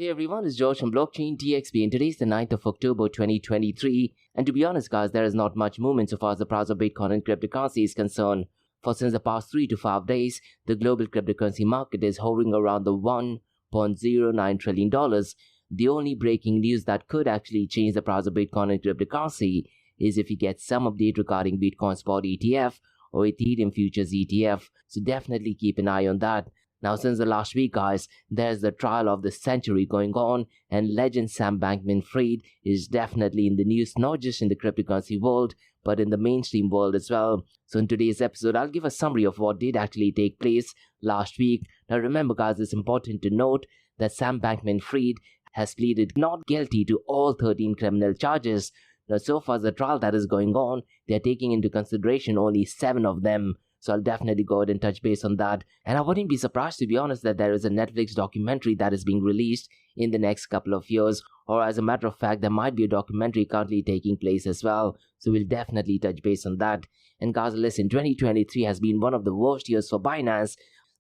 Hey everyone, it's George from Blockchain TXP and today is the 9th of October 2023. And to be honest guys, there is not much movement so far as the price of Bitcoin and cryptocurrency is concerned. For since the past 3 to 5 days, the global cryptocurrency market is hovering around the $1.09 trillion. The only breaking news that could actually change the price of Bitcoin and cryptocurrency is if you get some update regarding Bitcoin Spot ETF or Ethereum Futures ETF. So definitely keep an eye on that. Now, since the last week, guys, there's the trial of the century going on, and legend Sam Bankman-Fried is definitely in the news, not just in the cryptocurrency world, but in the mainstream world as well. So in today's episode, I'll give a summary of what did actually take place last week. Now, remember, guys, it's important to note that Sam Bankman-Fried has pleaded not guilty to all 13 criminal charges. Now, so far as the trial that is going on, they're taking into consideration only 7 of them. So I'll definitely go ahead and touch base on that. And I wouldn't be surprised, to be honest, that there is a Netflix documentary that is being released in the next couple of years. Or as a matter of fact, there might be a documentary currently taking place as well. So we'll definitely touch base on that. And guys, listen, 2023 has been one of the worst years for Binance.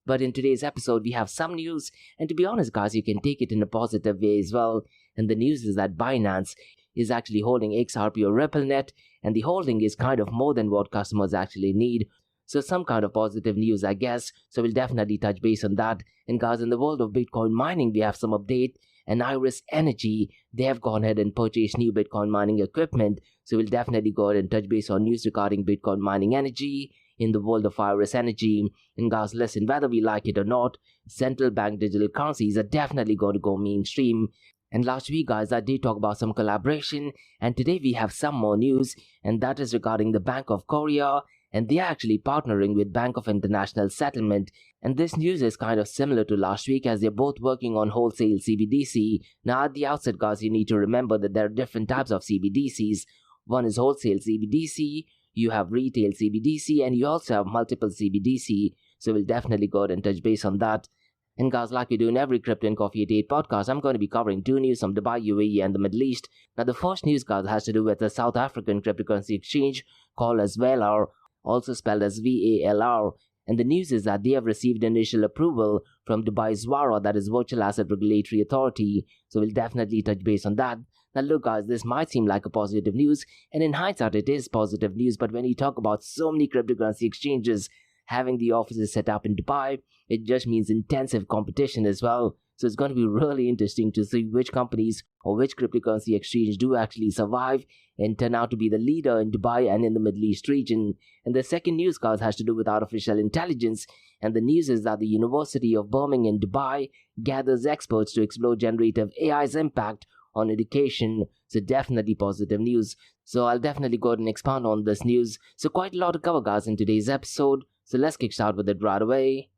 But in today's episode, we have some news. And to be honest, guys, you can take it in a positive way as well. And the news is that Binance is actually holding XRP or RippleNet. And the holding is kind of more than what customers actually need. So some kind of positive news, I guess. So we'll definitely touch base on that. And guys, in the world of Bitcoin mining, we have some update. And Iris Energy, they have gone ahead and purchased new Bitcoin mining equipment. So we'll definitely go ahead and touch base on news regarding Bitcoin mining energy in the world of Iris Energy. And guys, listen, whether we like it or not, central bank digital currencies are definitely going to go mainstream. And last week, guys, I did talk about some collaboration. And today we have some more news. And that is regarding the Bank of Korea. And they are actually partnering with Bank of International Settlement. And this news is kind of similar to last week as they're both working on wholesale CBDC. Now at the outset, guys, you need to remember that there are different types of CBDCs. One is wholesale CBDC, you have retail CBDC, and you also have multiple CBDC. So we'll definitely go ahead and touch base on that. And guys, like we do in every Crypto and Coffee at 8 podcast, I'm going to be covering 2 news from Dubai, UAE and the Middle East. Now the first news, guys, has to do with the South African cryptocurrency exchange called as VALR, also spelled as VALR, and the news is that they have received initial approval from Dubai's VARA, that is Virtual Asset Regulatory Authority. So we'll definitely touch base on that. Now look guys, this might seem like a positive news, and in hindsight it is positive news, but when you talk about so many cryptocurrency exchanges having the offices set up in Dubai, it just means intensive competition as well. So it's going to be really interesting to see which companies or which cryptocurrency exchange do actually survive and turn out to be the leader in Dubai and in the Middle East region. And the second news, guys, has to do with artificial intelligence. And the news is that the University of Birmingham in Dubai gathers experts to explore generative AI's impact on education. So definitely positive news. So I'll definitely go ahead and expand on this news. So quite a lot to cover, guys, in today's episode. So let's kickstart with it right away.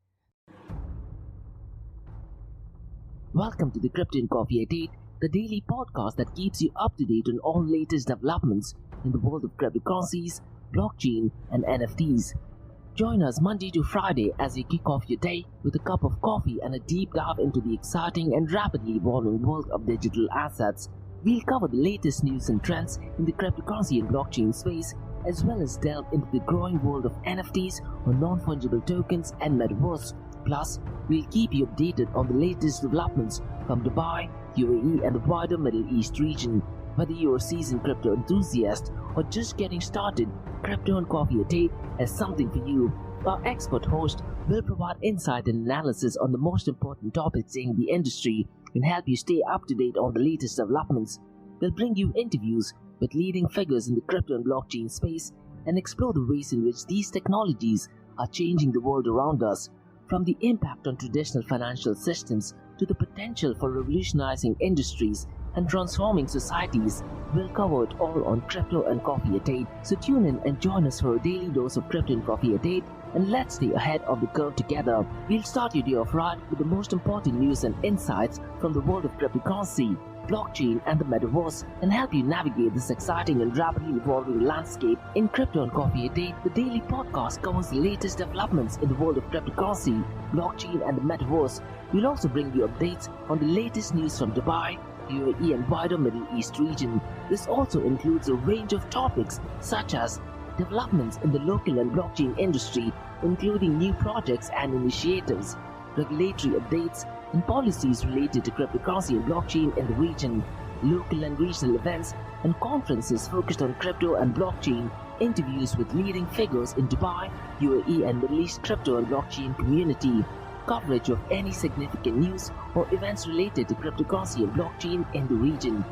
Welcome to the Crypto and Coffee at 8, the daily podcast that keeps you up to date on all latest developments in the world of cryptocurrencies, blockchain, and NFTs. Join us Monday to Friday as you kick off your day with a cup of coffee and a deep dive into the exciting and rapidly evolving world of digital assets. We'll cover the latest news and trends in the cryptocurrency and blockchain space, as well as delve into the growing world of NFTs or non-fungible tokens and metaverse. Plus, we'll keep you updated on the latest developments from Dubai, UAE and the wider Middle East region. Whether you're a seasoned crypto enthusiast or just getting started, Crypto and Coffee at 8 has something for you. Our expert host will provide insight and analysis on the most important topics in the industry and help you stay up to date on the latest developments. We'll bring you interviews with leading figures in the crypto and blockchain space and explore the ways in which these technologies are changing the world around us. From the impact on traditional financial systems to the potential for revolutionizing industries and transforming societies, we'll cover it all on Crypto and Coffee at 8. So tune in and join us for a daily dose of Crypto and Coffee at 8, and let's stay ahead of the curve together. We'll start your day off right with the most important news and insights from the world of cryptocurrency, blockchain and the metaverse, and help you navigate this exciting and rapidly evolving landscape. In Crypto and Coffee a Day, the daily podcast covers the latest developments in the world of cryptocurrency, blockchain and the metaverse. We'll also bring you updates on the latest news from Dubai, UAE and wider Middle East region. This also includes a range of topics such as developments in the local and blockchain industry, including new projects and initiatives, regulatory updates, and policies related to cryptocurrency and blockchain in the region, local and regional events and conferences focused on crypto and blockchain, interviews with leading figures in Dubai, UAE and Middle East crypto and blockchain community, coverage of any significant news or events related to cryptocurrency and blockchain in the region.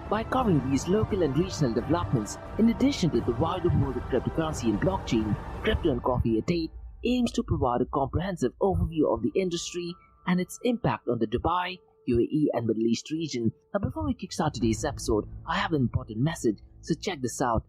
By covering these local and regional developments, in addition to the wider world of cryptocurrency and blockchain, Crypto and Coffee at 8 aims to provide a comprehensive overview of the industry and its impact on the Dubai, UAE and Middle East region. Now before we kickstart today's episode, I have an important message, so check this out.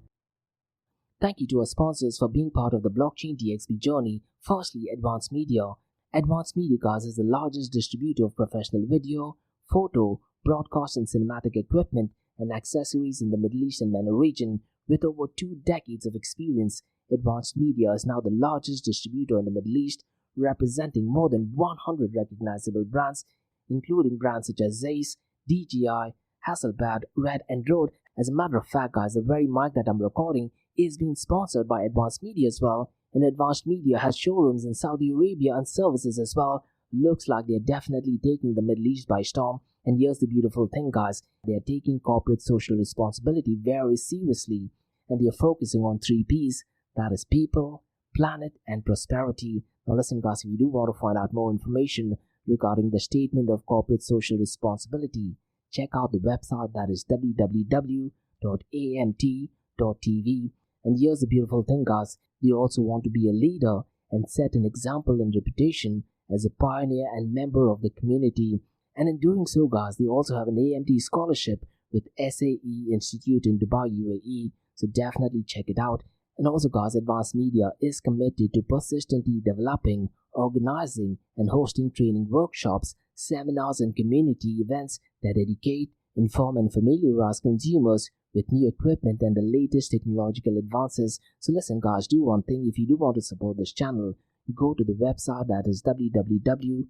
Thank you to our sponsors for being part of the Blockchain DXB journey. Firstly, Advanced Media. Advanced Media Guys is the largest distributor of professional video, photo, broadcast and cinematic equipment and accessories in the Middle East and MENA region. With over 2 decades of experience, Advanced Media is now the largest distributor in the Middle East, representing more than 100 recognizable brands, including brands such as Zeiss, DJI, Hasselblad, Red and Rode. As a matter of fact, guys, the very mic that I'm recording is being sponsored by Advanced Media as well, and Advanced Media has showrooms in Saudi Arabia and services as well. Looks like they're definitely taking the Middle East by storm. And here's the beautiful thing, guys, they're taking corporate social responsibility very seriously, and they're focusing on 3 P's, that is people, planet and prosperity. Now listen guys, if you do want to find out more information regarding the statement of corporate social responsibility, check out the website, that is www.amt.tv. And here's the beautiful thing, guys, they also want to be a leader and set an example and reputation as a pioneer and member of the community. And in doing so, guys, they also have an AMT scholarship with SAE Institute in Dubai, UAE, so definitely check it out. And also, guys, Advanced Media is committed to persistently developing, organizing and hosting training workshops, seminars and community events that educate, inform and familiarize consumers with new equipment and the latest technological advances. So listen guys, do one thing. If you do want to support this channel, go to the website, that is www.amt.tv,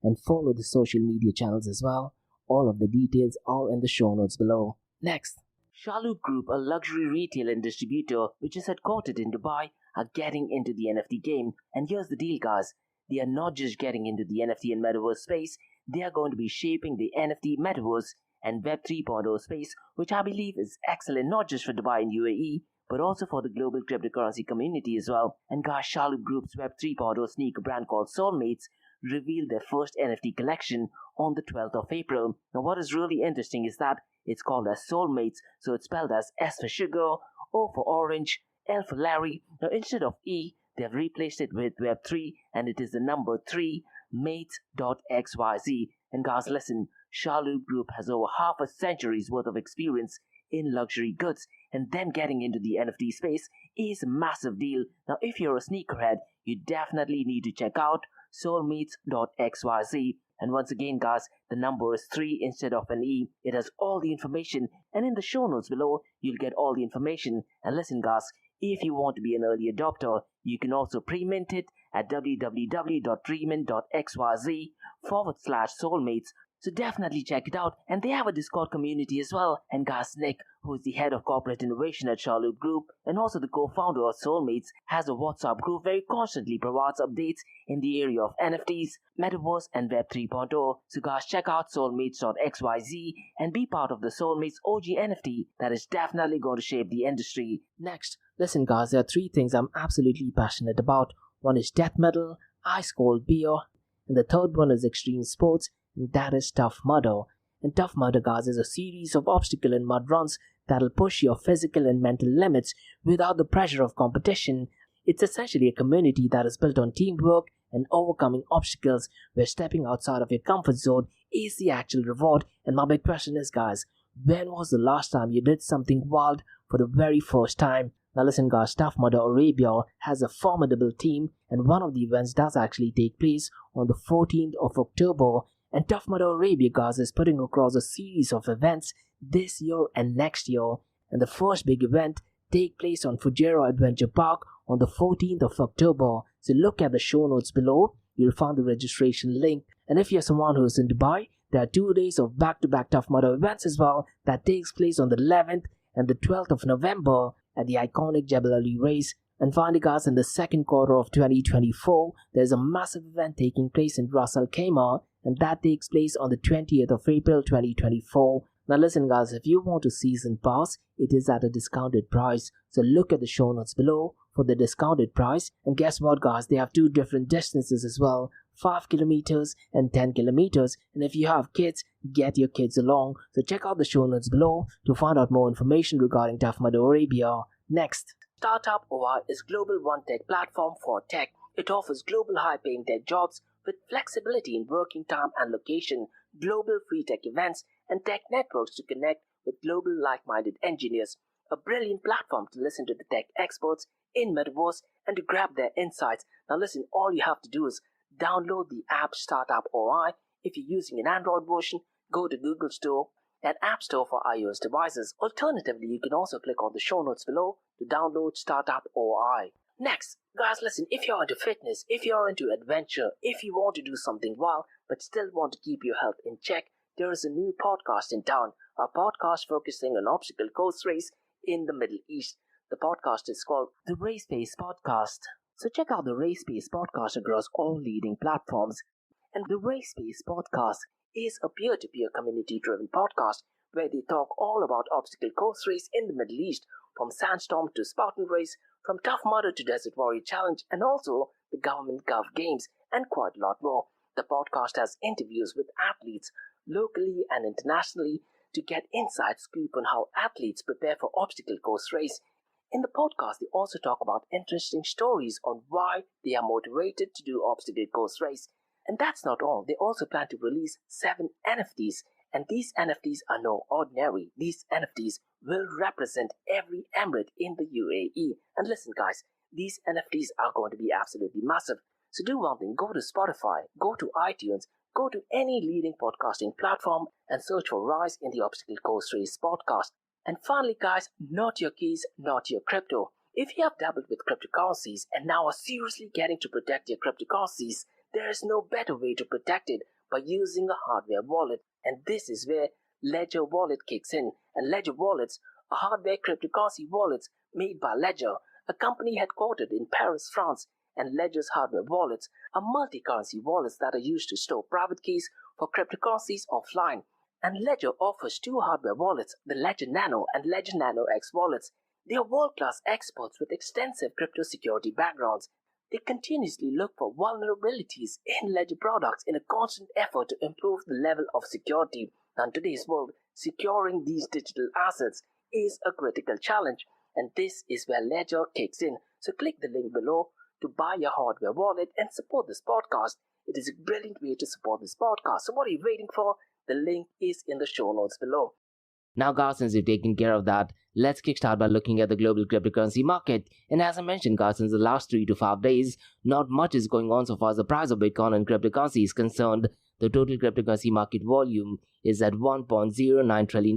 and follow the social media channels as well. All of the details are in the show notes below. Next, Shalhoub Group, a luxury retail and distributor which is headquartered in Dubai, are getting into the NFT game. And here's the deal guys, they are not just getting into the NFT and metaverse space, they are going to be shaping the NFT, metaverse and Web 3.0 space, which I believe is excellent not just for Dubai and UAE, but also for the global cryptocurrency community as well. And guys, Shalhoub Group's Web 3.0 sneaker brand called Soulmates revealed their first NFT collection on the 12th of April. Now what is really interesting is that it's called as Soulmates, so it's spelled as S for sugar, O for orange, L for Larry. Now instead of E, they have replaced it with Web 3 and it is the number 3, mates.xyz. And guys, listen, Shalhoub Group has over half a century's worth of experience in luxury goods, and them getting into the NFT space is a massive deal. Now if you're a sneakerhead, you definitely need to check out soulmates.xyz. And once again guys, the number is 3 instead of an E. It has all the information, and in the show notes below you'll get all the information. And listen guys, if you want to be an early adopter, you can also pre-mint it at www.dreamin.xyz/soulmates. So definitely check it out. And they have a Discord community as well. And guys, Nick, who is the head of corporate innovation at Shalhoub Group and also the co-founder of Soulmates, has a WhatsApp group where he constantly provides updates in the area of NFTs, Metaverse and Web 3.0. So guys, check out soulmates.xyz and be part of the Soulmates OG NFT that is definitely going to shape the industry. Next, listen guys, there are 3 things I'm absolutely passionate about. One is death metal, ice cold beer, and the third one is extreme sports, and that is Tough Mudder. And Tough Mudder, guys, is a series of obstacle and mud runs that'll push your physical and mental limits without the pressure of competition. It's essentially a community that is built on teamwork and overcoming obstacles, where stepping outside of your comfort zone is the actual reward. And my big question is, guys, when was the last time you did something wild for the very first time? Now listen guys, Tough Mudder Arabia has a formidable team, and one of the events does actually take place on the 14th of October. And Tough Mudder Arabia, guys, is putting across a series of events this year and next year. And the first big event takes place on Fujairah Adventure Park on the 14th of October. So look at the show notes below, you'll find the registration link. And if you're someone who is in Dubai, there are 2 days of back-to-back Tough Mudder events as well that takes place on the 11th and the 12th of November at the iconic Jebel Ali race. And finally guys, in the second quarter of 2024, there's a massive event taking place in Ras Al Khaimah, and that takes place on the 20th of April 2024. Now listen guys, if you want to season pass, it is at a discounted price. So look at the show notes below for the discounted price. And guess what guys, they have two different distances as well, 5 kilometers and 10 kilometers. And if you have kids, get your kids along. So check out the show notes below to find out more information regarding Tough Mudder Arabia. Next, Startup OI is global one-tech platform for tech. It offers global high-paying tech jobs with flexibility in working time and location, global free tech events, and tech networks to connect with global like-minded engineers. A brilliant platform to listen to the tech experts in Metaverse and to grab their insights. Now listen, all you have to do is download the app Startup OI. If you're using an Android version, go to Google Store and App Store for iOS devices. Alternatively, you can also click on the show notes below to download Startup OI. Next, guys, listen, if you're into fitness, if you're into adventure, if you want to do something wild but still want to keep your health in check, there is a new podcast in town, a podcast focusing on obstacle course race in the Middle East. The podcast is called the Race Pace Podcast. So check out the Race Pace Podcast across all leading platforms. And the Race Pace Podcast is a peer-to-peer community-driven podcast where they talk all about obstacle course race in the Middle East, from Sandstorm to Spartan Race, from Tough Mudder to Desert Warrior Challenge, and also the Government Gov Games, and quite a lot more. The podcast has interviews with athletes locally and internationally to get inside scoop on how athletes prepare for obstacle course race. In the podcast, they also talk about interesting stories on why they are motivated to do obstacle course race. And that's not all. They also plan to release 7 NFTs. And these NFTs are no ordinary. These NFTs will represent every emirate in the UAE. And listen guys, these NFTs are going to be absolutely massive. So do one thing, go to Spotify, go to iTunes, go to any leading podcasting platform and search for Rise in the Obstacle Course Race podcast. And finally guys, not your keys, not your crypto. If you have dabbled with cryptocurrencies and now are seriously getting to protect your cryptocurrencies, there is no better way to protect it by using a hardware wallet. And this is where Ledger Wallet kicks in. And Ledger Wallets are hardware cryptocurrency wallets made by Ledger, a company headquartered in Paris, France. And Ledger's hardware wallets are multi-currency wallets that are used to store private keys for cryptocurrencies offline. And Ledger offers 2 hardware wallets, the Ledger Nano and Ledger Nano X wallets. They are world-class experts with extensive crypto security backgrounds. They continuously look for vulnerabilities in Ledger products in a constant effort to improve the level of security. Now, in today's world, securing these digital assets is a critical challenge, and this is where Ledger kicks in. So click the link below to buy your hardware wallet and support this podcast. It is a brilliant way to support this podcast. So what are you waiting for? The link is in the show notes below. Now guys, since we've taken care of that, let's kickstart by looking at the global cryptocurrency market. And as I mentioned guys, since the last 3 to 5 days, not much is going on so far as the price of Bitcoin and cryptocurrency is concerned. The total cryptocurrency market volume is at $1.09 trillion.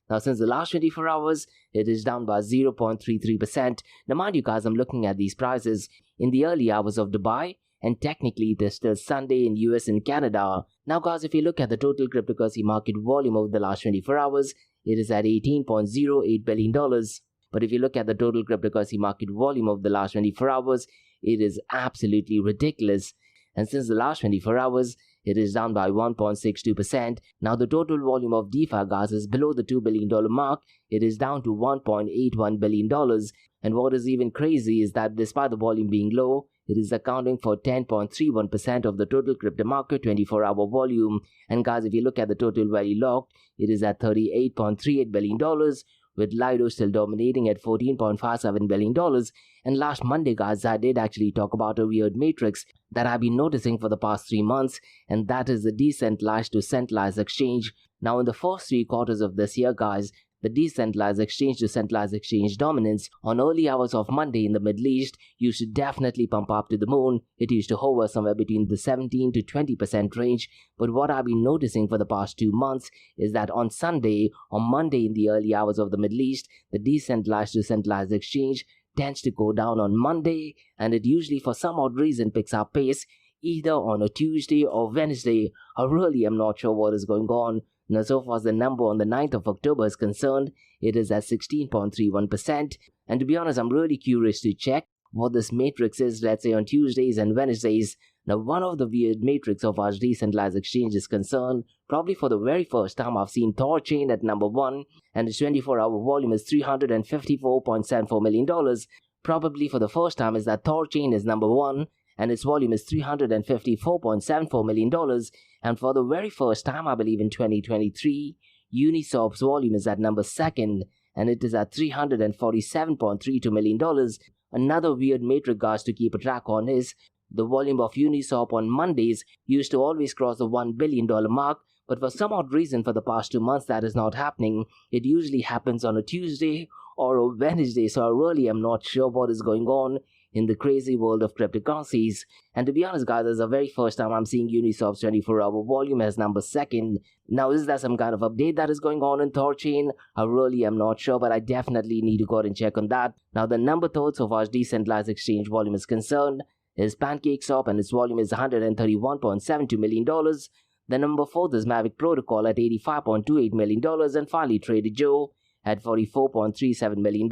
Now since the last 24 hours, it is down by 0.33%. Now mind you guys, I'm looking at these prices in the early hours of Dubai, and technically there's still Sunday in US and Canada. Now guys, if you look at the total cryptocurrency market volume over the last 24 hours, it is at $18.08 billion. But if you look at the total cryptocurrency market volume of the last 24 hours, it is absolutely ridiculous. And since the last 24 hours, it is down by 1.62%. Now the total volume of DeFi guys is below the $2 billion mark. It is down to $1.81 billion. And what is even crazy is that despite the volume being low, it is accounting for 10.31% of the total crypto market 24-hour volume. And guys, if you look at the total value locked, it is at $38.38 billion, with Lido still dominating at $14.57 billion. And last Monday, guys, I did actually talk about a weird matrix that I've been noticing for the past 3 months, and that is the decentralized to centralized exchange. Now, in the first 3 quarters of this year, guys, the decentralized exchange to centralized exchange dominance on early hours of Monday in the Middle East used to definitely pump up to the moon. It used to hover somewhere between the 17 to 20% range. But what I've been noticing for the past 2 months is that on Sunday or Monday in the early hours of the Middle East, the decentralized to centralized exchange tends to go down on Monday, and it usually for some odd reason picks up pace either on a Tuesday or Wednesday. I really am not sure what is going on. Now, so far as the number on the 9th of October is concerned, it is at 16.31%. And to be honest, I'm really curious to check what this matrix is, let's say on Tuesdays and Wednesdays. Now, one of the weird matrix of our decentralized exchange is concerned, probably for the very first time I've seen Thorchain at number 1, and its 24-hour volume is $354.74 million. Probably for the first time is that Thorchain is number 1, and its volume is $354.74 million. And for the very first time, I believe in 2023, Uniswap's volume is at number 2nd, and it is at $347.32 million. Another weird metric, guys, to keep a track on is the volume of Uniswap on Mondays used to always cross the $1 billion mark, but for some odd reason for the past 2 months that is not happening. It usually happens on a Tuesday or a Wednesday, so I really am not sure what is going on in the crazy world of cryptocurrencies. And to be honest, guys, this is the very first time I'm seeing Uniswap's 24-hour volume as number 2nd. Now, is there some kind of update that is going on in Thorchain? I really am not sure, but I definitely need to go ahead and check on that. Now, the number 3rd so far as decentralized exchange volume is concerned is PancakeSwap, and its volume is $131.72 million. The number 4th is Mavic Protocol at $85.28 million, and finally Trader Joe at $44.37 million.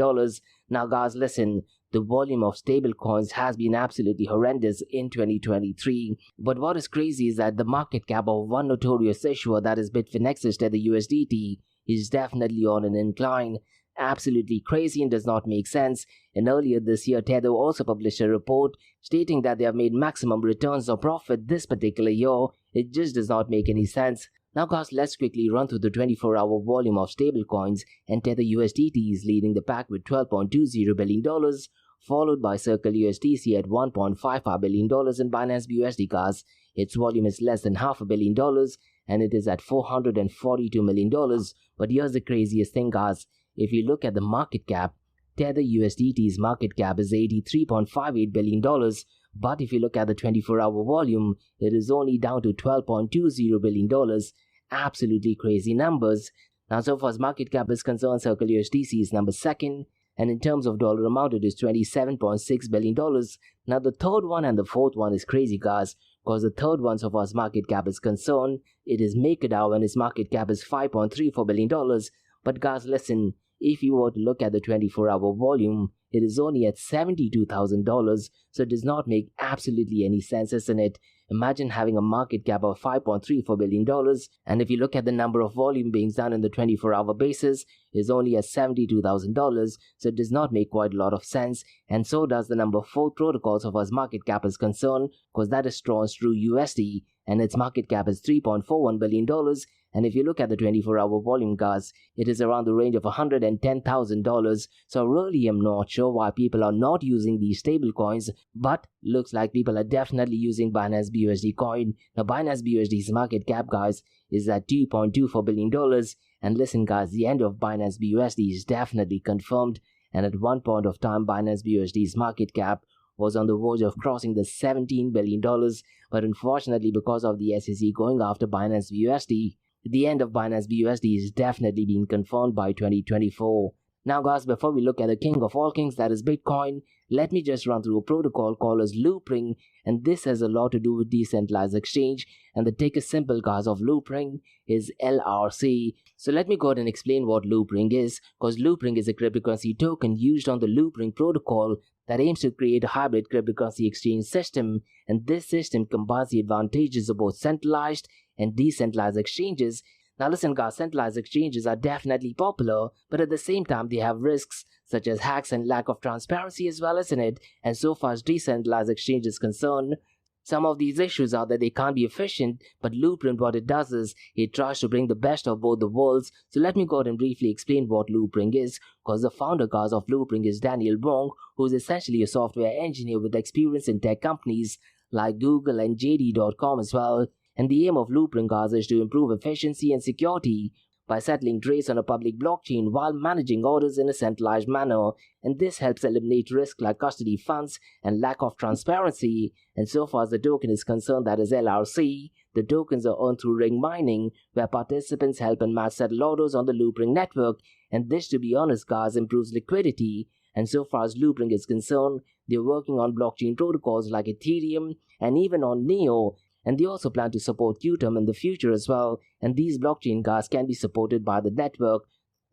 Now, guys, listen. The volume of stablecoins has been absolutely horrendous in 2023. But what is crazy is that the market cap of one notorious issuer, that is Bitfinex Tether USDT, is definitely on an incline. Absolutely crazy and does not make sense. And earlier this year, Tether also published a report stating that they have made maximum returns or profit this particular year. It just does not make any sense. Now, guys, let's quickly run through the 24-hour volume of stablecoins, and Tether USDT is leading the pack with $12.20 billion, followed by Circle USDC at $1.55 billion, and Binance BUSD, guys. Its volume is less than $500 million, and it is at $442 million. But here's the craziest thing, guys. If you look at the market cap, Tether USDT's market cap is $83.58 billion, but if you look at the 24-hour volume, it is only down to $12.20 billion. Absolutely crazy numbers. Now, so far as market cap is concerned, Circle USDC is number 2nd, and in terms of dollar amount, it is $27.6 billion. Now, the 3rd one and the 4th one is crazy, guys, because the 3rd one, so far as market cap is concerned, it is MakerDAO, and its market cap is $5.34 billion. But, guys, listen, if you were to look at the 24-hour volume, it is only at $72,000, so it does not make absolutely any sense, isn't it? Imagine having a market cap of $5.34 billion, and if you look at the number of volume being done in the 24-hour basis, is only at $72,000, so it does not make quite a lot of sense. And so does the number 4 protocol so far as market cap is concerned, because that is Tron's True USD, and its market cap is $3.41 billion. And if you look at the 24-hour volume, guys, it is around the range of $110,000. So I really am not sure why people are not using these stablecoins, but looks like people are definitely using Binance BUSD coin. Now, Binance BUSD's market cap, guys, is at $2.24 billion. And listen, guys, the end of Binance BUSD is definitely confirmed. And at one point of time, Binance BUSD's market cap was on the verge of crossing the $17 billion. But unfortunately, because of the SEC going after Binance BUSD, the end of Binance BUSD is definitely being confirmed by 2024. Now, guys, before we look at the king of all kings, that is Bitcoin, let me just run through a protocol called as Loopring, and this has a lot to do with decentralized exchange, and the ticker symbol, guys, of Loopring is LRC. So let me go ahead and explain what Loopring is, because Loopring is a cryptocurrency token used on the Loopring protocol that aims to create a hybrid cryptocurrency exchange system, and this system combines the advantages of both centralized and decentralized exchanges. Now listen, guys, centralized exchanges are definitely popular, but at the same time they have risks such as hacks and lack of transparency as well, isn't it? And so far as decentralized exchange is concerned, some of these issues are that they can't be efficient, but Loopring, what it does is it tries to bring the best of both the worlds. So let me go ahead and briefly explain what Loopring is, because the founder, guys, of Loopring is Daniel Wong, who is essentially a software engineer with experience in tech companies like Google and JD.com as well. And the aim of Loopring, guys, is to improve efficiency and security by settling trades on a public blockchain while managing orders in a centralized manner, and this helps eliminate risk like custody funds and lack of transparency. And so far as the token is concerned, that is LRC, the tokens are earned through ring mining, where participants help and match settle orders on the Loopring network, and this, to be honest, guys, improves liquidity. And so far as Loopring is concerned, they're working on blockchain protocols like Ethereum and even on Neo, and they also plan to support Qtum in the future as well, and these blockchain, guys, can be supported by the network.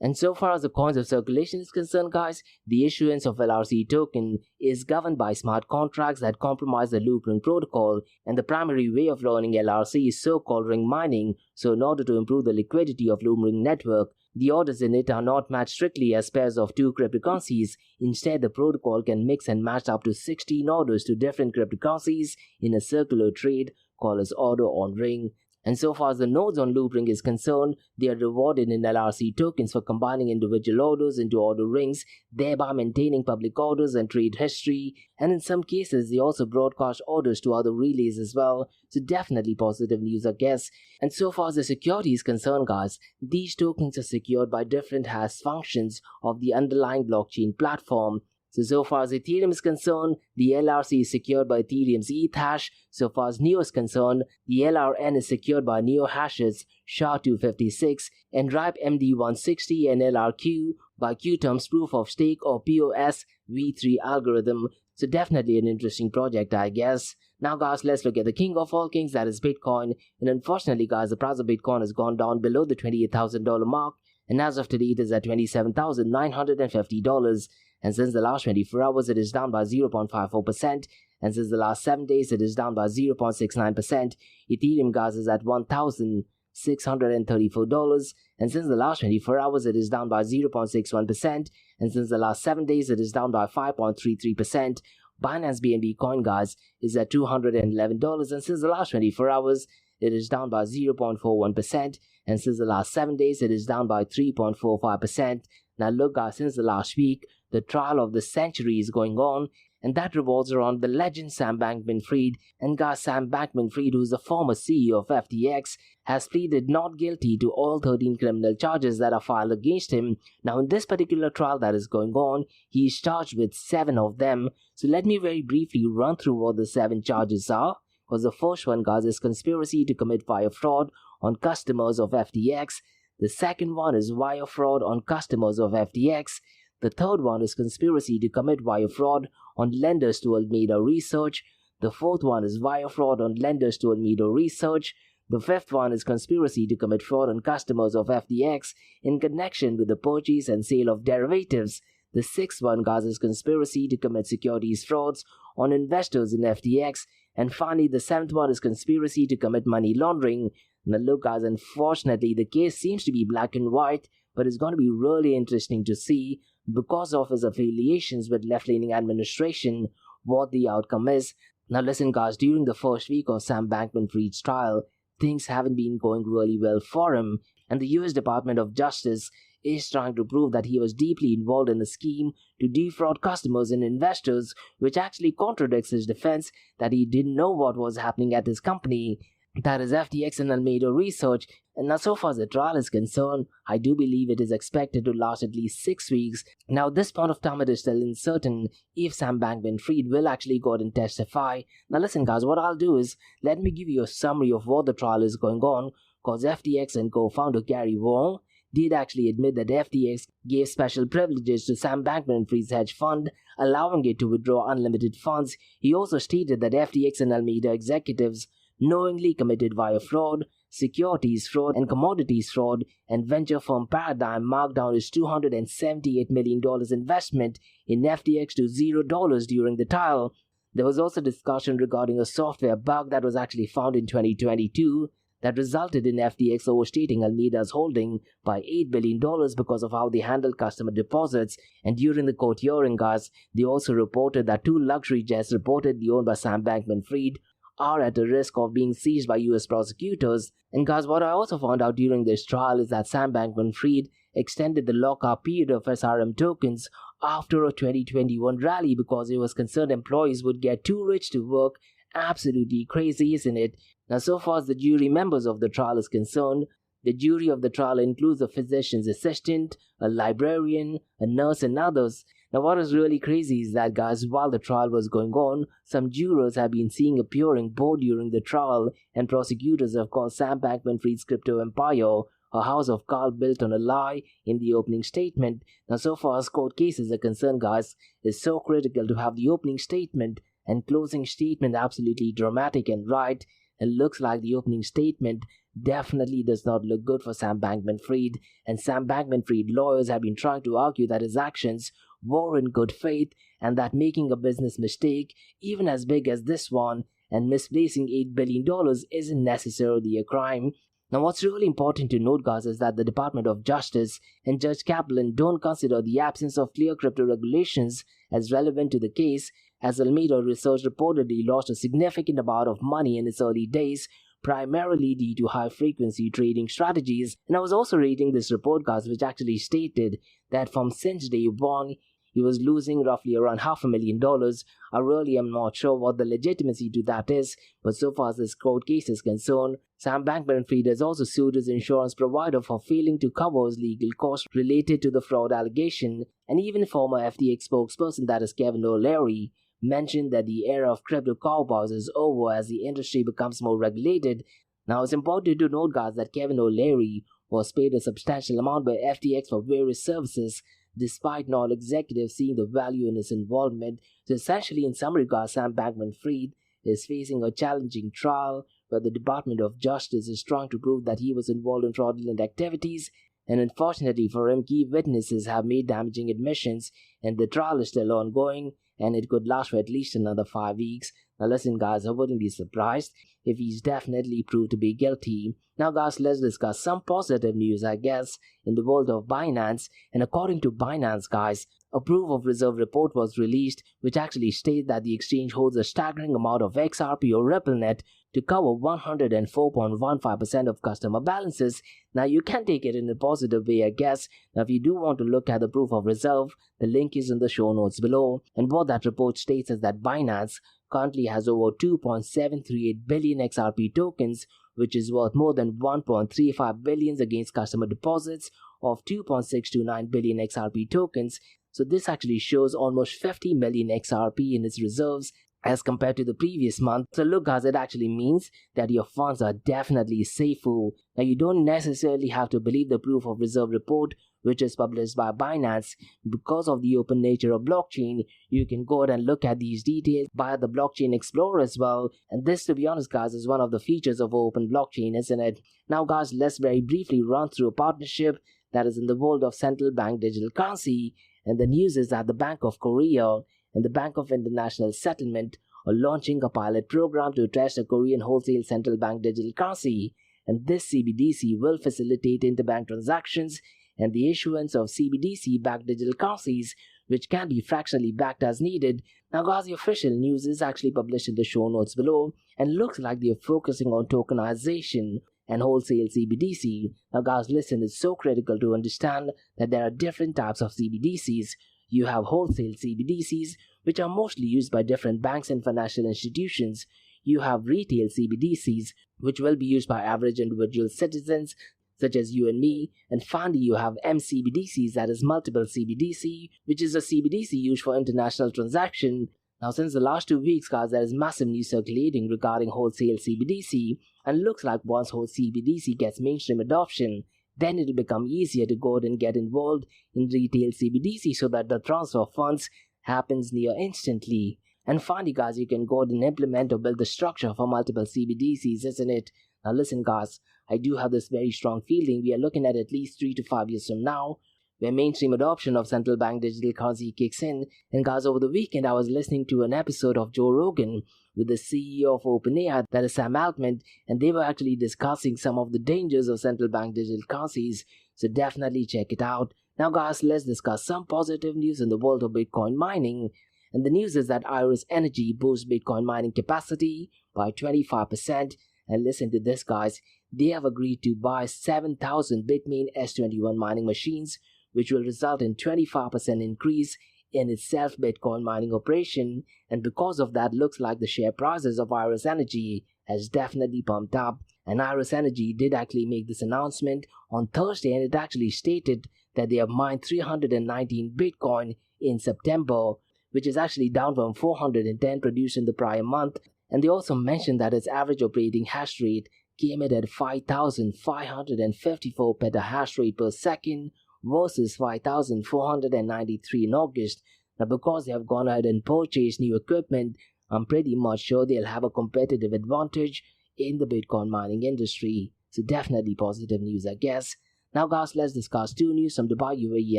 And so far as the coins of circulation is concerned, guys, the issuance of LRC token is governed by smart contracts that compromise the loop ring protocol, and the primary way of learning LRC is so-called ring mining. So in order to improve the liquidity of loop ring network, the orders in it are not matched strictly as pairs of two cryptocurrencies. Instead, the protocol can mix and match up to 16 orders to different cryptocurrencies in a circular trade called as order on ring. And so far as the nodes on Loopring is concerned, they are rewarded in LRC tokens for combining individual orders into order rings, thereby maintaining public orders and trade history. And in some cases, they also broadcast orders to other relays as well. So definitely positive news, I guess. And so far as the security is concerned, guys, these tokens are secured by different hash functions of the underlying blockchain platform. So far as Ethereum is concerned, the LRC is secured by Ethereum's ETH hash. So far as NEO is concerned, the LRN is secured by NEO hashes SHA-256 and RIPE MD160 and LRQ by Qterm's proof of stake or POS v3 algorithm. So definitely an interesting project, I guess. Now guys, let's look at the king of all kings, that is Bitcoin. And unfortunately guys, the price of Bitcoin has gone down below the $28,000 mark. And as of today, it is at $27,950. And since the last 24 hours, it is down by 0.54%. And since the last 7 days, it is down by 0.69%. Ethereum gas is at $1,634. And since the last 24 hours, it is down by 0.61%. And since the last 7 days, it is down by 5.33%. Binance BNB coin guys is at $211. And since the last 24 hours, it is down by 0.41%. And since the last 7 days, it is down by 3.45%. Now look guys, since the last week, the trial of the century is going on, and that revolves around the legend Sam Bankman-Fried. And guys, Sam Bankman-Fried, who is the former CEO of FTX, has pleaded not guilty to all 13 criminal charges that are filed against him. Now in this particular trial that is going on, he is charged with 7 of them. So let me very briefly run through what the 7 charges are. Because the first one, guys, is conspiracy to commit wire fraud on customers of FTX. The second one is wire fraud on customers of FTX. The third one is conspiracy to commit wire fraud on lenders to Alameda Research. The fourth one is wire fraud on lenders to Alameda Research. The fifth one is conspiracy to commit fraud on customers of FTX in connection with the purchase and sale of derivatives. The sixth one, guys, is conspiracy to commit securities frauds on investors in FTX. And finally, the seventh one is conspiracy to commit money laundering. Now look guys, unfortunately the case seems to be black and white, but it's going to be really interesting to see, because of his affiliations with left-leaning administration, what the outcome is. Now listen guys, during the first week of Sam Bankman-Fried's trial, things haven't been going really well for him, and the US Department of Justice is trying to prove that he was deeply involved in a scheme to defraud customers and investors, which actually contradicts his defense that he didn't know what was happening at his company, that is FTX and Alameda Research. And now so far as the trial is concerned, I do believe it is expected to last at least 6 weeks. Now at this point of time, it is still uncertain if Sam Bankman-Fried will actually go out and testify. Now listen guys, what I'll do is, let me give you a summary of what the trial is going on, because FTX and co-founder Gary Wang did actually admit that FTX gave special privileges to Sam Bankman-Fried's hedge fund, allowing it to withdraw unlimited funds. He also stated that FTX and Alameda executives knowingly committed wire fraud, securities fraud, and commodities fraud, and venture firm Paradigm marked down his $278 million investment in FTX to $0 during the trial. There was also discussion regarding a software bug that was actually found in 2022 that resulted in FTX overstating Alameda's holding by $8 billion because of how they handled customer deposits. And during the court hearing, guys, they also reported that 2 luxury jets reportedly owned by Sam Bankman-Fried are at a risk of being seized by US prosecutors. And guys, what I also found out during this trial is that Sam Bankman-Fried extended the lockup period of SRM tokens after a 2021 rally because he was concerned employees would get too rich to work. Absolutely crazy, isn't it? Now so far as the jury members of the trial is concerned, the jury of the trial includes a physician's assistant, a librarian, a nurse, and others. Now what is really crazy is that, guys, while the trial was going on, some jurors have been seen appearing both during the trial, and prosecutors have called Sam Bankman-Fried's crypto empire a house of cards built on a lie in the opening statement. Now so far as court cases are concerned, guys, it's so critical to have the opening statement and closing statement absolutely dramatic and right. It looks like the opening statement definitely does not look good for Sam Bankman-Fried, and Sam Bankman-Fried lawyers have been trying to argue that his actions were in good faith and that making a business mistake, even as big as this one, and misplacing $8 billion isn't necessarily a crime. Now, what's really important to note, guys, is that the Department of Justice and Judge Kaplan don't consider the absence of clear crypto regulations as relevant to the case, as Alameda Research reportedly lost a significant amount of money in its early days, primarily due to high-frequency trading strategies. And I was also reading this report, guys, which actually stated that from since day one, he was losing roughly around $500,000. I really am not sure what the legitimacy to that is, but so far as this court case is concerned, Sam Bankman-Fried has also sued his insurance provider for failing to cover his legal costs related to the fraud allegation, and even former FTX spokesperson, that is Kevin O'Leary, mentioned that the era of crypto cowboys is over as the industry becomes more regulated. Now, it's important to note, guys, that Kevin O'Leary was paid a substantial amount by FTX for various services, despite non-executives seeing the value in his involvement. So essentially, in some regards, Sam Bankman-Fried is facing a challenging trial where the Department of Justice is trying to prove that he was involved in fraudulent activities, and unfortunately for him, key witnesses have made damaging admissions, and the trial is still ongoing, and it could last for at least another 5 weeks. Now listen, guys, I wouldn't be surprised if he's definitely proved to be guilty. Now, guys, let's discuss some positive news, I guess, in the world of Binance. And according to Binance, guys, a proof of reserve report was released, which actually states that the exchange holds a staggering amount of XRP or RippleNet to cover 104.15% of customer balances. Now, you can take it in a positive way, I guess. Now, if you do want to look at the proof of reserve, the link is in the show notes below. And what that report states is that Binance currently has over 2.738 billion XRP tokens, which is worth more than 1.35 billion against customer deposits of 2.629 billion XRP tokens. So this actually shows almost 50 million XRP in its reserves as compared to the previous month. So look, guys, it actually means that your funds are definitely safer. Now, you don't necessarily have to believe the proof of reserve report, which is published by Binance. Because of the open nature of blockchain, you can go ahead and look at these details via the Blockchain Explorer as well. And this, to be honest, guys, is one of the features of open blockchain, isn't it? Now, guys, let's very briefly run through a partnership that is in the world of central bank digital currency. And the news is that the Bank of Korea and the Bank of International Settlement are launching a pilot program to test a Korean wholesale central bank digital currency. And this CBDC will facilitate interbank transactions and the issuance of CBDC-backed digital currencies, which can be fractionally backed as needed. Now, guys, the official news is actually published in the show notes below, and looks like they're focusing on tokenization and wholesale CBDC. Now, guys, listen, it's so critical to understand that there are different types of CBDCs. You have wholesale CBDCs, which are mostly used by different banks and financial institutions. You have retail CBDCs, which will be used by average individual citizens, such as you and me. And finally, you have MCBDCs, that is multiple CBDC, which is a CBDC used for international transaction. Now, since the last 2 weeks, guys, there is massive news circulating regarding wholesale CBDC, and looks like once whole CBDC gets mainstream adoption, then it will become easier to go ahead and get involved in retail CBDC so that the transfer of funds happens near instantly. And finally, guys, you can go ahead and implement or build the structure for multiple CBDCs, isn't it? Now listen, guys, I do have this very strong feeling we are looking at least 3 to 5 years from now, where mainstream adoption of central bank digital currency kicks in. And guys, over the weekend, I was listening to an episode of Joe Rogan with the CEO of OpenAI, that is Sam Altman, and they were actually discussing some of the dangers of central bank digital currencies. So definitely check it out. Now, guys, let's discuss some positive news in the world of Bitcoin mining. And the news is that Iris Energy boosts Bitcoin mining capacity by 25%. And listen to this, guys. They have agreed to buy 7,000 Bitmain S21 mining machines, which will result in 25% increase in its self-Bitcoin mining operation. And because of that, looks like the share prices of Iris Energy has definitely pumped up. And Iris Energy did actually make this announcement on Thursday, and it actually stated that they have mined 319 Bitcoin in September, which is actually down from 410 produced in the prior month. And they also mentioned that its average operating hash rate came in at 5,554 petahash rate per second versus 5,493 in August. Now, because they have gone ahead and purchased new equipment, I'm pretty much sure they'll have a competitive advantage in the Bitcoin mining industry. So definitely positive news, I guess. Now guys, let's discuss two news from Dubai, UAE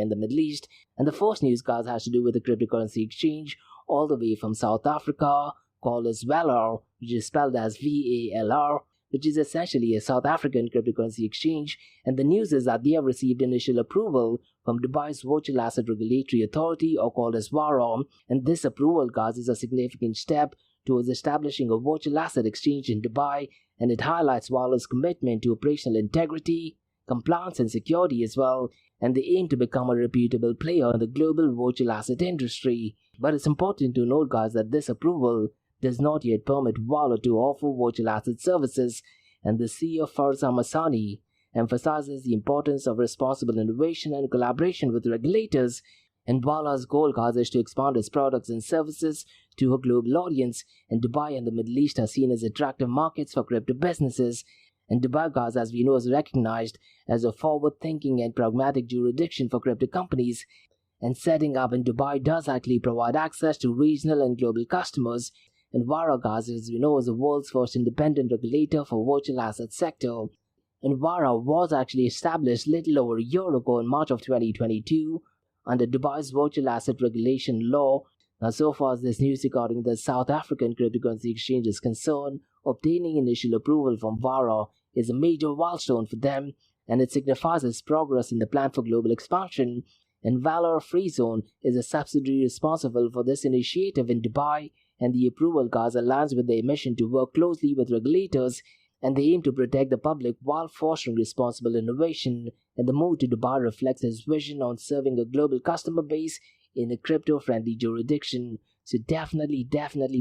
and the Middle East. And the first news guys has to do with the cryptocurrency exchange all the way from South Africa called as Valor, which is spelled as VALR, which is essentially a South African cryptocurrency exchange. And the news is that they have received initial approval from Dubai's Virtual Asset Regulatory Authority, or called as VARA. And this approval guys is a significant step towards establishing a virtual asset exchange in Dubai, and it highlights Valor's commitment to operational integrity, compliance and security as well, and they aim to become a reputable player in the global virtual asset industry. But it's important to note guys that this approval does not yet permit Valor to offer virtual asset services, and the CEO Farzan Masani emphasizes the importance of responsible innovation and collaboration with regulators. And Valor's goal guys is to expand its products and services to a global audience, and Dubai and the Middle East are seen as attractive markets for crypto businesses. And Dubai guys, as we know, is recognized as a forward-thinking and pragmatic jurisdiction for crypto companies, and setting up in Dubai does actually provide access to regional and global customers. And VARA guys, as we know, is the world's first independent regulator for virtual asset sector. And VARA was actually established little over a year ago in March of 2022 under Dubai's virtual asset regulation law. Now, so far as this news regarding the South African cryptocurrency exchange is concerned, obtaining initial approval from VARA is a major milestone for them, and it signifies its progress in the plan for global expansion. And Valor Free Zone is a subsidiary responsible for this initiative in Dubai, and the approval guys aligns with their mission to work closely with regulators, and they aim to protect the public while fostering responsible innovation. And the move to Dubai reflects his vision on serving a global customer base in a crypto-friendly jurisdiction. So definitely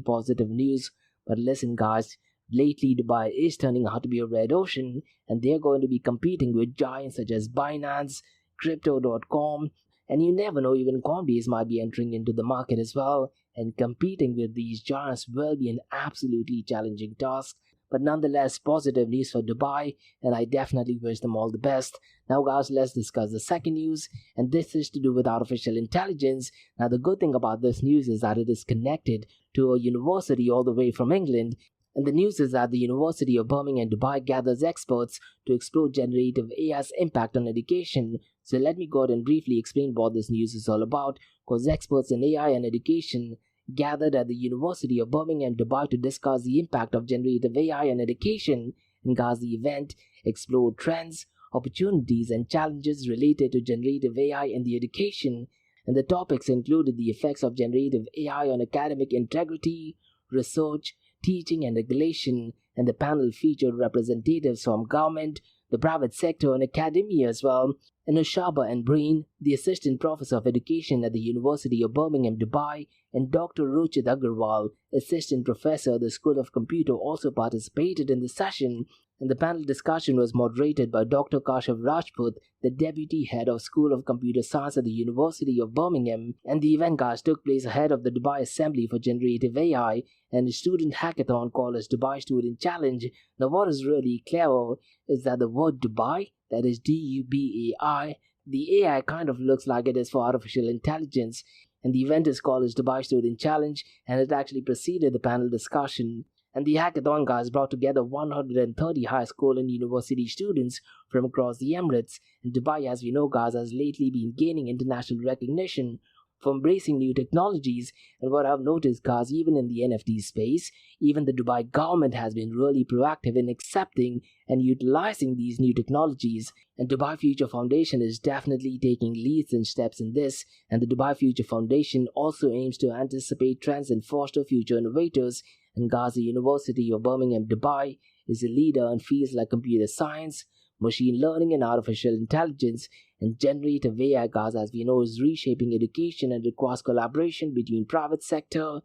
positive news. But listen guys, lately Dubai is turning out to be a red ocean, and they're going to be competing with giants such as Binance, Crypto.com, and you never know, even Coinbase might be entering into the market as well, and competing with these giants will be an absolutely challenging task. But nonetheless, positive news for Dubai, and I definitely wish them all the best. Now guys, let's discuss the second news, and this is to do with artificial intelligence. Now the good thing about this news is that it is connected to a university all the way from England, and the news is that the University of Birmingham Dubai gathers experts to explore generative AI's impact on education. So let me go ahead and briefly explain what this news is all about, because experts in AI and education gathered at the University of Birmingham Dubai to discuss the impact of generative AI on education. And guys, the event explored trends, opportunities and challenges related to generative AI in the education, and the topics included the effects of generative AI on academic integrity, research, teaching and regulation. And the panel featured representatives from government, the private sector and academia as well. And Ushaba and Breen, the Assistant Professor of Education at the University of Birmingham Dubai, and Dr. Ruchit Agarwal, Assistant Professor at the School of Computer, also participated in the session. And the panel discussion was moderated by Dr. Kashav Rajput, the Deputy Head of School of Computer Science at the University of Birmingham. And the event guys took place ahead of the Dubai Assembly for Generative AI and a student hackathon called as Dubai Student Challenge. Now what is really clever is that the word Dubai, that is D-U-B-A-I, the AI kind of looks like it is for artificial intelligence, and the event is called as Dubai Student Challenge, and it actually preceded the panel discussion. And the hackathon guys brought together 130 high school and university students from across the Emirates. And Dubai, as we know guys, has lately been gaining international recognition for embracing new technologies. And what I've noticed guys, even in the NFT space, even the Dubai government has been really proactive in accepting and utilizing these new technologies. And Dubai Future Foundation is definitely taking leads and steps in this. And the Dubai Future Foundation also aims to anticipate trends and foster future innovators. And guys, the University of Birmingham Dubai is a leader in fields like computer science, machine learning and artificial intelligence. And generative AI, guys, as we know, is reshaping education and requires collaboration between private sector,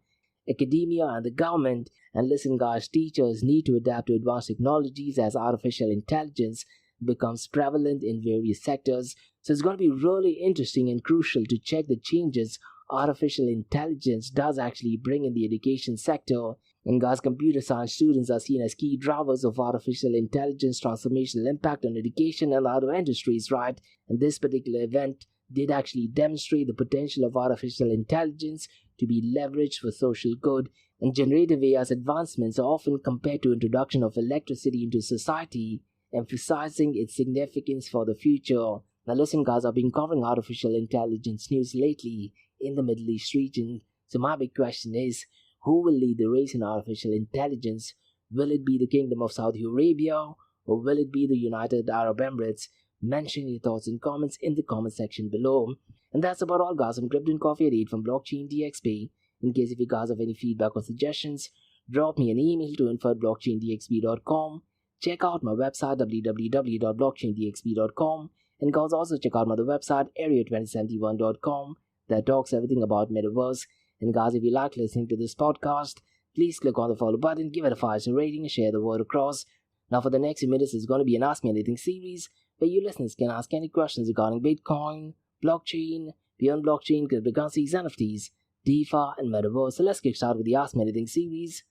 academia and the government. And listen guys, teachers need to adapt to advanced technologies as artificial intelligence becomes prevalent in various sectors. So it's going to be really interesting and crucial to check the changes artificial intelligence does actually bring in the education sector. And guys, computer science students are seen as key drivers of artificial intelligence transformational impact on education and other industries, right? And this particular event did actually demonstrate the potential of artificial intelligence to be leveraged for social good, and generative AI's advancements are often compared to introduction of electricity into society, emphasizing its significance for the future. Now listen guys, I've been covering artificial intelligence news lately in the Middle East region, so my big question is, who will lead the race in artificial intelligence? Will it be the Kingdom of Saudi Arabia, or will it be the United Arab Emirates? Mention your thoughts and comments in the comment section below. And that's about all guys. I'm Crypto and Coffee at 8 from Blockchain DXB. In case if you guys have any feedback or suggestions, drop me an email to info@blockchaindxb.com. Check out my website www.blockchaindxb.com, and guys also check out my other website area2071.com that talks everything about metaverse. And guys, if you like listening to this podcast, please click on the follow button, give it a 5-star rating, and share the word across. Now for the next few minutes, it's going to be an Ask Me Anything series where you listeners can ask any questions regarding Bitcoin, blockchain, beyond blockchain, cryptocurrencies, NFTs, DeFi, and metaverse. So let's get started with the Ask Me Anything series.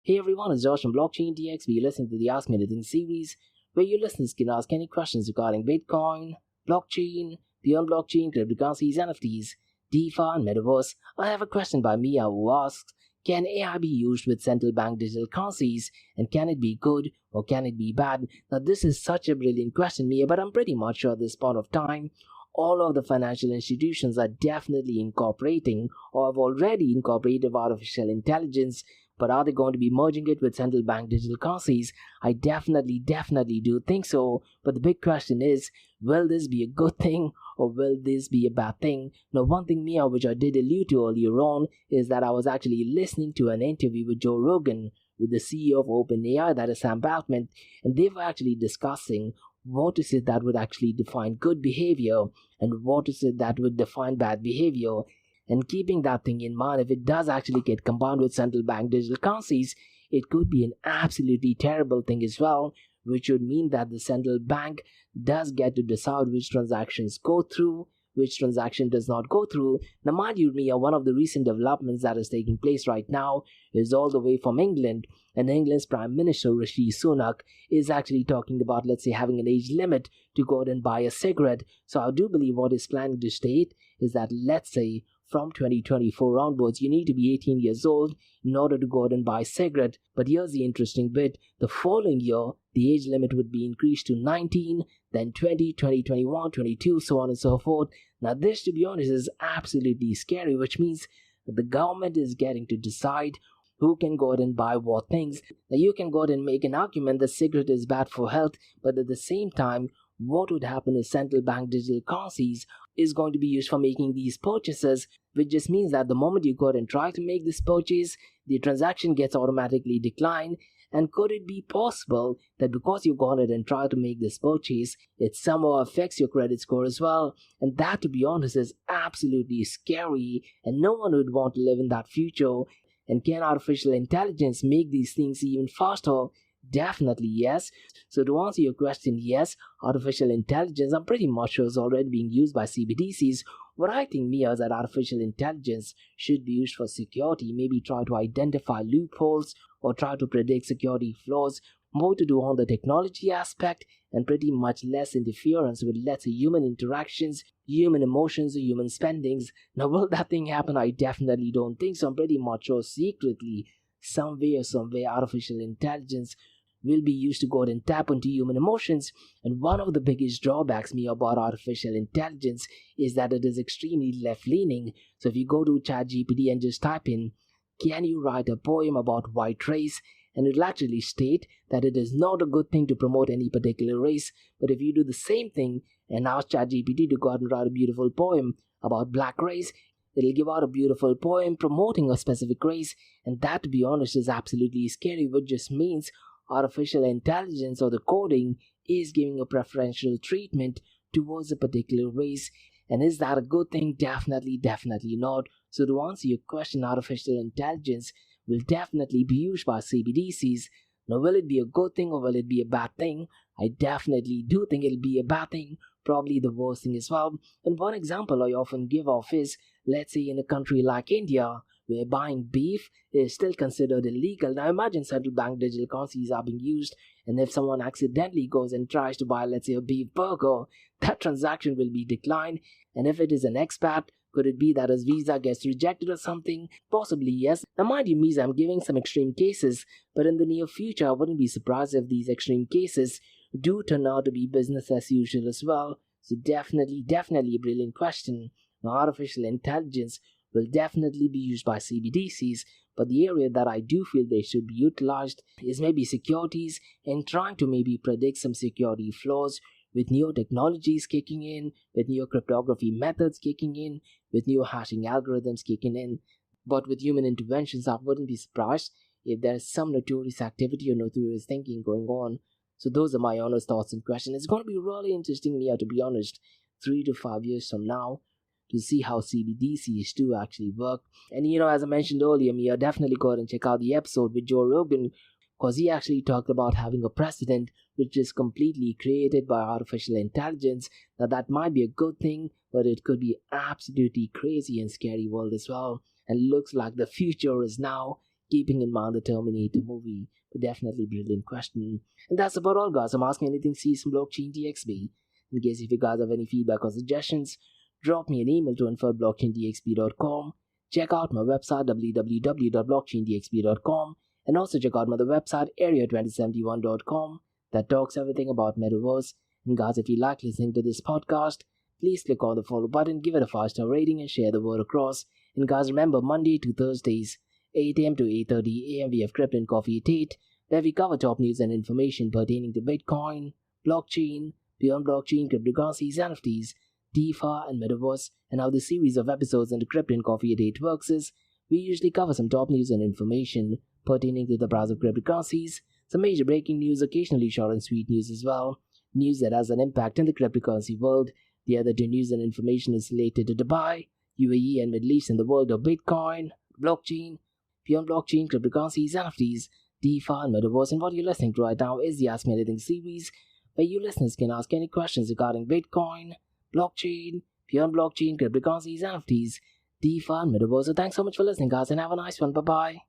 Hey everyone, it's Josh from Blockchain DXB. You're listening to the Ask Me Anything series where you listeners can ask any questions regarding Bitcoin, blockchain, beyond blockchain, cryptocurrencies, NFTs, DeFi, and metaverse. I have a question by Mia who asks, can AI be used with central bank digital currencies, and can it be good or can it be bad? Now this is such a brilliant question, Mia, but I'm pretty much sure at this point of time, all of the financial institutions are definitely incorporating or have already incorporated artificial intelligence. But are they going to be merging it with central bank digital currencies? I definitely do think so. But the big question is, will this be a good thing or will this be a bad thing? Now, one thing, Mia, which I did allude to earlier on, is that I was actually listening to an interview with Joe Rogan, with the CEO of OpenAI, that is Sam Altman, and they were actually discussing what is it that would actually define good behavior and what is it that would define bad behavior. And keeping that thing in mind, if it does actually get combined with central bank digital currencies, it could be an absolutely terrible thing as well, which would mean that the central bank does get to decide which transactions go through, which transaction does not go through. Now, mind you, Mia, one of the recent developments that is taking place right now is all the way from England, and England's Prime Minister Rishi Sunak is actually talking about, let's say, having an age limit to go out and buy a cigarette. So I do believe what he's planning to state is that, let's say, from 2024 onwards, you need to be 18 years old in order to go out and buy a cigarette. But here's the interesting bit. The following year, the age limit would be increased to 19, then 20, 21, 22, so on and so forth. Now this, to be honest, is absolutely scary, which means that the government is getting to decide who can go out and buy what things. Now you can go out and make an argument that cigarette is bad for health, but at the same time, what would happen is central bank digital currencies is going to be used for making these purchases, which just means that the moment you go out and try to make this purchase, the transaction gets automatically declined. And could it be possible that because you go ahead and try to make this purchase, it somehow affects your credit score as well? And that, to be honest, is absolutely scary, and no one would want to live in that future. And can artificial intelligence make these things even faster? Definitely yes. So to answer your question, yes, artificial intelligence, I'm pretty much sure, is already being used by CBDCs. What I think, Mia, is that artificial intelligence should be used for security, maybe try to identify loopholes or try to predict security flaws, more to do on the technology aspect and pretty much less interference with, let's say, human interactions, human emotions, or human spendings. Now, will that thing happen? I definitely don't think so. I'm pretty much sure secretly, somewhere, artificial intelligence will be used to go out and tap into human emotions. And one of the biggest drawbacks, Mia, about artificial intelligence is that it is extremely left-leaning. So if you go to ChatGPT and just type in, can you write a poem about white race? And it will actually state that it is not a good thing to promote any particular race. But if you do the same thing and ask ChatGPT to go out and write a beautiful poem about black race, it'll give out a beautiful poem promoting a specific race. And that, to be honest, is absolutely scary, which just means artificial intelligence or the coding is giving a preferential treatment towards a particular race. And is that a good thing? Definitely not. So to answer your question, artificial intelligence will definitely be used by CBDCs. Now, will it be a good thing or will it be a bad thing? I definitely do think it'll be a bad thing. probably the worst thing as well. And one example I often give of is, let's say in a country like India, where buying beef is still considered illegal. Now imagine central bank digital currencies are being used, and if someone accidentally goes and tries to buy, let's say, a beef burger, that transaction will be declined. And if it is an expat, could it be that his visa gets rejected or something? Possibly, yes. Now mind you, me, I'm giving some extreme cases, but in the near future, I wouldn't be surprised if these extreme cases do turn out to be business as usual as well. So definitely a brilliant question. Now artificial intelligence will definitely be used by CBDCs, but the area that I do feel they should be utilized is maybe securities and trying to maybe predict some security flaws with new technologies kicking in, with new cryptography methods kicking in, with new hashing algorithms kicking in. But with human interventions, I wouldn't be surprised if there's some notorious activity or notorious thinking going on. So those are my honest thoughts and questions. It's going to be really interesting, Mia, to be honest, 3 to 5 years from now, to see how CBDCs do actually work. And as I mentioned earlier, Mia, definitely go ahead and check out the episode with Joe Rogan, because he actually talked about having a president which is completely created by artificial intelligence. Now that might be a good thing, but it could be absolutely crazy and scary world as well. And looks like the future is now, keeping in mind the Terminator movie. But definitely brilliant question. And that's about all, guys. I'm asking anything sees from Blockchain DXB. In case if you guys have any feedback or suggestions, drop me an email to info@blockchaindxb.com. Check out my website www.blockchaindxb.com, and also check out my other website area2071.com that talks everything about metaverse. And guys, if you like listening to this podcast, please click on the follow button, give it a 5-star rating, and share the word across. And guys, remember, Monday to Thursdays, 8 a.m. to 8:30 a.m. we have Crypto and Coffee at 8, where we cover top news and information pertaining to Bitcoin, blockchain, beyond blockchain, cryptocurrencies, NFTs, DeFi, and Metaverse. And how the series of episodes in the Crypto and Coffee at 8 works is, we usually cover some top news and information pertaining to the price of cryptocurrencies, some major breaking news, occasionally short and sweet news as well, news that has an impact in the cryptocurrency world. The other two news and information is related to Dubai, UAE, and Middle East in the world of Bitcoin, blockchain, beyond blockchain, cryptocurrencies, NFTs, DeFi, and Metaverse. And what you're listening to right now is the Ask Me Anything series, where you listeners can ask any questions regarding Bitcoin, blockchain, beyond blockchain, cryptocurrencies, NFTs, DeFi, and Metaverse. So thanks so much for listening, guys, and have a nice one. Bye-bye.